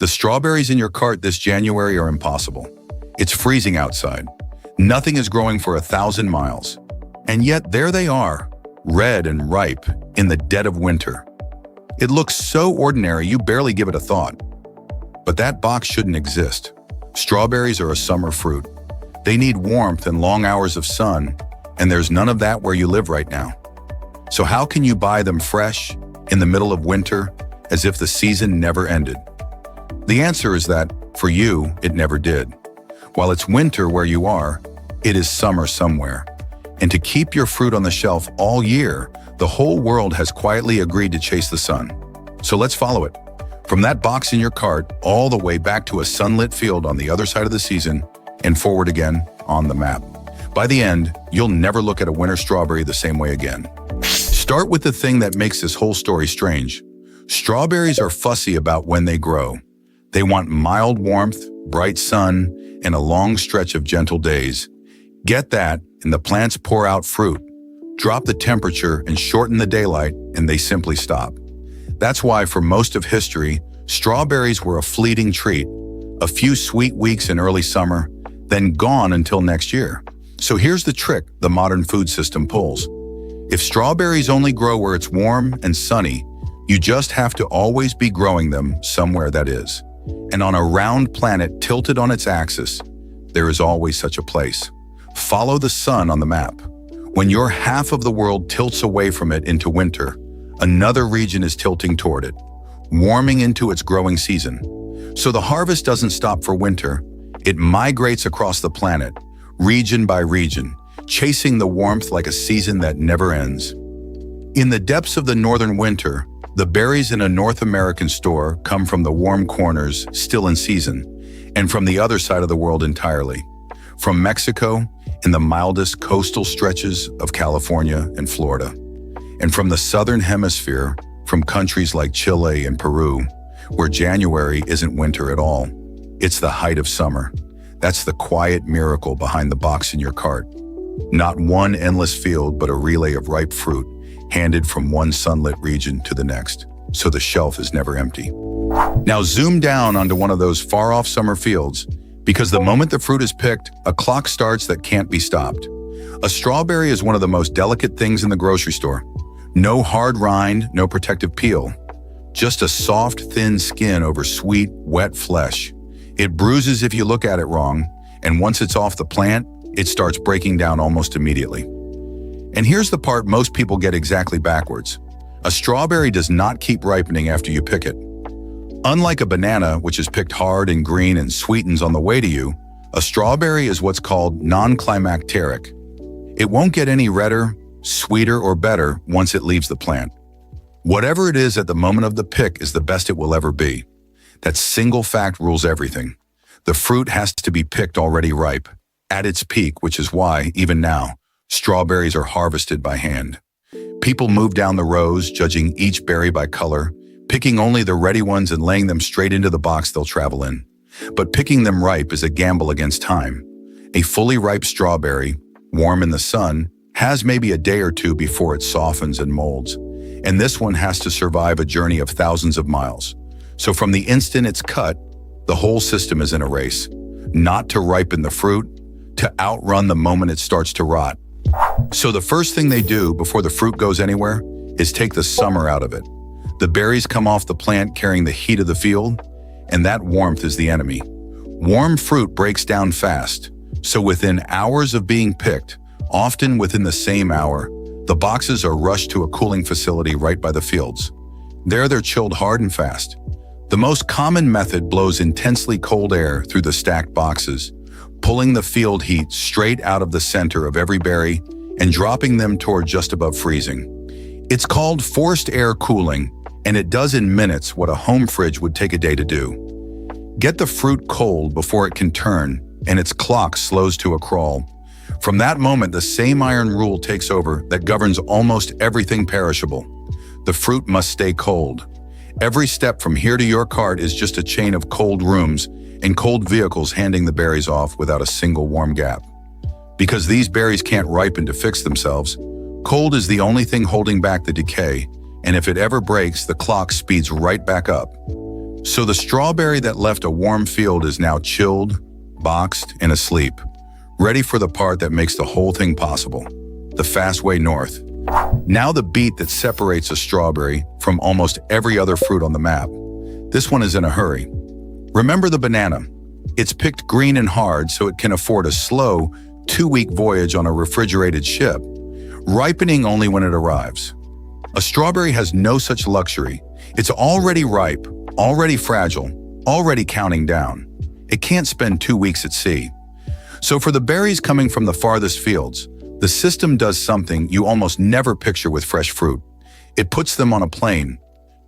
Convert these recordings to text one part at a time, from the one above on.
The strawberries in your cart this January are impossible. It's freezing outside. Nothing is growing for 1,000 miles. And yet there they are, red and ripe in the dead of winter. It looks so ordinary you barely give it a thought. But that box shouldn't exist. Strawberries are a summer fruit. They need warmth and long hours of sun, and there's none of that where you live right now. So how can you buy them fresh, in the middle of winter, as if the season never ended? The answer is that, for you, it never did. While it's winter where you are, it is summer somewhere. And to keep your fruit on the shelf all year, the whole world has quietly agreed to chase the sun. So let's follow it. From that box in your cart, all the way back to a sunlit field on the other side of the season, and forward again on the map. By the end, you'll never look at a winter strawberry the same way again. Start with the thing that makes this whole story strange. Strawberries are fussy about when they grow. They want mild warmth, bright sun, and a long stretch of gentle days. Get that, and the plants pour out fruit. Drop the temperature and shorten the daylight, and they simply stop. That's why for most of history, strawberries were a fleeting treat. A few sweet weeks in early summer, then gone until next year. So here's the trick the modern food system pulls. If strawberries only grow where it's warm and sunny, you just have to always be growing them somewhere that is. And on a round planet tilted on its axis, there is always such a place. Follow the sun on the map. When your half of the world tilts away from it into winter, another region is tilting toward it, warming into its growing season. So the harvest doesn't stop for winter. It migrates across the planet, region by region, chasing the warmth like a season that never ends. In the depths of the northern winter, the berries in a North American store come from the warm corners, still in season, and from the other side of the world entirely. From Mexico, in the mildest coastal stretches of California and Florida. And from the southern hemisphere, from countries like Chile and Peru, where January isn't winter at all. It's the height of summer. That's the quiet miracle behind the box in your cart. Not one endless field, but a relay of ripe fruit, handed from one sunlit region to the next, so the shelf is never empty. Now zoom down onto one of those far-off summer fields, because the moment the fruit is picked, a clock starts that can't be stopped. A strawberry is one of the most delicate things in the grocery store. No hard rind, no protective peel. Just a soft, thin skin over sweet, wet flesh. It bruises if you look at it wrong, and once it's off the plant, it starts breaking down almost immediately. And here's the part most people get exactly backwards. A strawberry does not keep ripening after you pick it. Unlike a banana, which is picked hard and green and sweetens on the way to you, a strawberry is what's called non-climacteric. It won't get any redder, sweeter, or better once it leaves the plant. Whatever it is at the moment of the pick is the best it will ever be. That single fact rules everything. The fruit has to be picked already ripe, at its peak, which is why, even now, strawberries are harvested by hand. People move down the rows, judging each berry by color, picking only the ready ones and laying them straight into the box they'll travel in. But picking them ripe is a gamble against time. A fully ripe strawberry, warm in the sun, has maybe a day or two before it softens and molds. And this one has to survive a journey of thousands of miles. So from the instant it's cut, the whole system is in a race. Not to ripen the fruit, to outrun the moment it starts to rot. So the first thing they do before the fruit goes anywhere is take the summer out of it. The berries come off the plant carrying the heat of the field, and that warmth is the enemy. Warm fruit breaks down fast, so within hours of being picked, often within the same hour, the boxes are rushed to a cooling facility right by the fields. There they're chilled hard and fast. The most common method blows intensely cold air through the stacked boxes, pulling the field heat straight out of the center of every berry and dropping them toward just above freezing. It's called forced air cooling, and it does in minutes what a home fridge would take a day to do. Get the fruit cold before it can turn, and its clock slows to a crawl. From that moment, the same iron rule takes over that governs almost everything perishable. The fruit must stay cold. Every step from here to your cart is just a chain of cold rooms and cold vehicles handing the berries off without a single warm gap. Because these berries can't ripen to fix themselves, cold is the only thing holding back the decay, and if it ever breaks, the clock speeds right back up. So the strawberry that left a warm field is now chilled, boxed, and asleep, ready for the part that makes the whole thing possible, the fast way north. Now the beet that separates a strawberry from almost every other fruit on the map. This one is in a hurry. Remember the banana. It's picked green and hard so it can afford a slow, 2-week voyage on a refrigerated ship, ripening only when it arrives. A strawberry has no such luxury. It's already ripe, already fragile, already counting down. It can't spend 2 weeks at sea. So for the berries coming from the farthest fields, the system does something you almost never picture with fresh fruit. It puts them on a plane.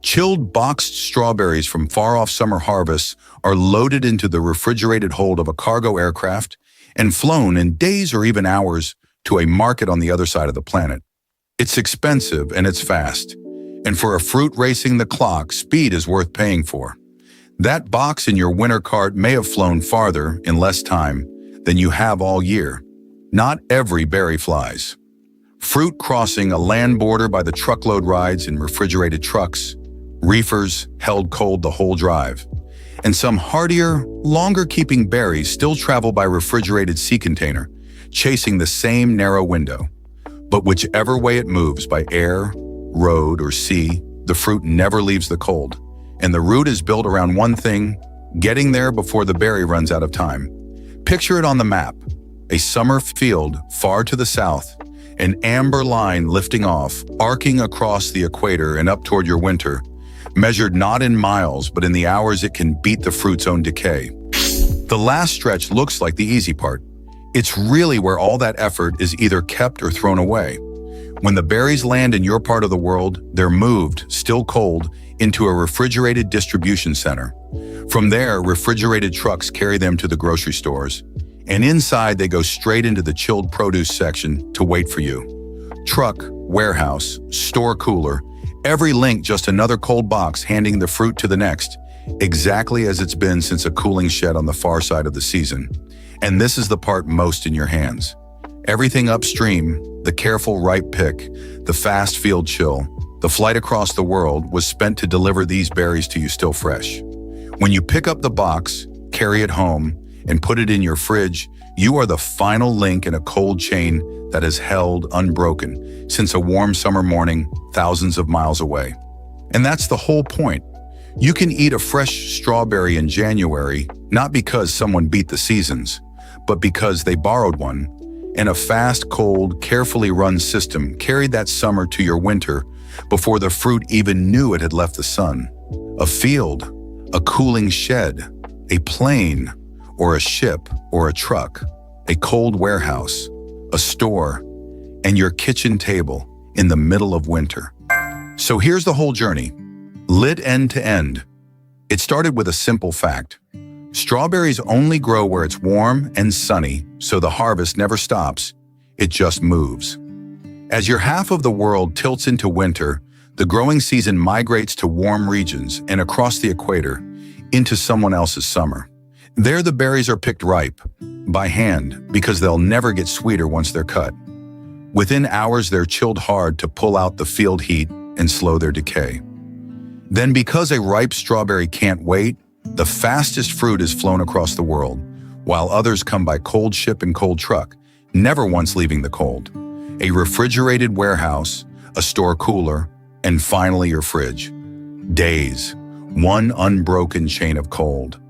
Chilled, boxed strawberries from far-off summer harvests are loaded into the refrigerated hold of a cargo aircraft and flown in days or even hours to a market on the other side of the planet. It's expensive and it's fast. And for a fruit racing the clock, speed is worth paying for. That box in your winter cart may have flown farther in less time than you have all year. Not every berry flies. Fruit crossing a land border by the truckload rides in refrigerated trucks, reefers held cold the whole drive, and some hardier, longer-keeping berries still travel by refrigerated sea container, chasing the same narrow window. But whichever way it moves, by air, road, or sea, the fruit never leaves the cold, and the route is built around one thing: getting there before the berry runs out of time. Picture it on the map: a summer field far to the south, an amber line lifting off, arcing across the equator and up toward your winter, measured not in miles but in the hours it can beat the fruit's own decay. The last stretch looks like the easy part. It's really where all that effort is either kept or thrown away. When the berries land in your part of the world, they're moved, still cold, into a refrigerated distribution center. From there, refrigerated trucks carry them to the grocery stores, and inside they go straight into the chilled produce section to wait for you. Truck, warehouse, store cooler, every link just another cold box handing the fruit to the next, exactly as it's been since a cooling shed on the far side of the season. And this is the part most in your hands. Everything upstream, the careful ripe pick, the fast field chill, the flight across the world was spent to deliver these berries to you still fresh. When you pick up the box, carry it home, and put it in your fridge, you are the final link in a cold chain that has held unbroken since a warm summer morning thousands of miles away. And that's the whole point. You can eat a fresh strawberry in January, not because someone beat the seasons, but because they borrowed one, and a fast, cold, carefully run system carried that summer to your winter before the fruit even knew it had left the sun. A field, a cooling shed, a plane, or a ship, or a truck, a cold warehouse, a store, and your kitchen table in the middle of winter. So here's the whole journey, lit end to end. It started with a simple fact. Strawberries only grow where it's warm and sunny, so the harvest never stops, it just moves. As your half of the world tilts into winter, the growing season migrates to warm regions and across the equator into someone else's summer. There the berries are picked ripe, by hand, because they'll never get sweeter once they're cut. Within hours they're chilled hard to pull out the field heat and slow their decay. Then because a ripe strawberry can't wait, the fastest fruit is flown across the world, while others come by cold ship and cold truck, never once leaving the cold. A refrigerated warehouse, a store cooler, and finally your fridge. Days, one unbroken chain of cold.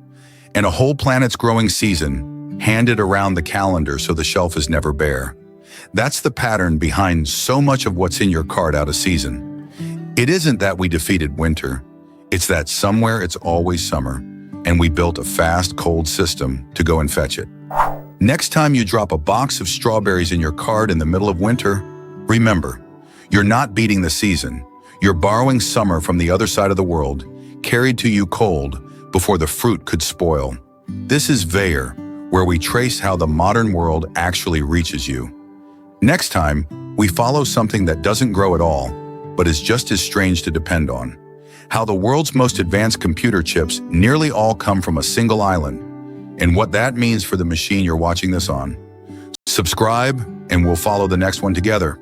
And a whole planet's growing season, handed around the calendar so the shelf is never bare. That's the pattern behind so much of what's in your cart out of season. It isn't that we defeated winter. It's that somewhere it's always summer, and we built a fast, cold system to go and fetch it. Next time you drop a box of strawberries in your cart in the middle of winter, remember, you're not beating the season. You're borrowing summer from the other side of the world, carried to you cold before the fruit could spoil. This is Veyor, where we trace how the modern world actually reaches you. Next time, we follow something that doesn't grow at all, but is just as strange to depend on. How the world's most advanced computer chips nearly all come from a single island, and what that means for the machine you're watching this on. Subscribe, and we'll follow the next one together.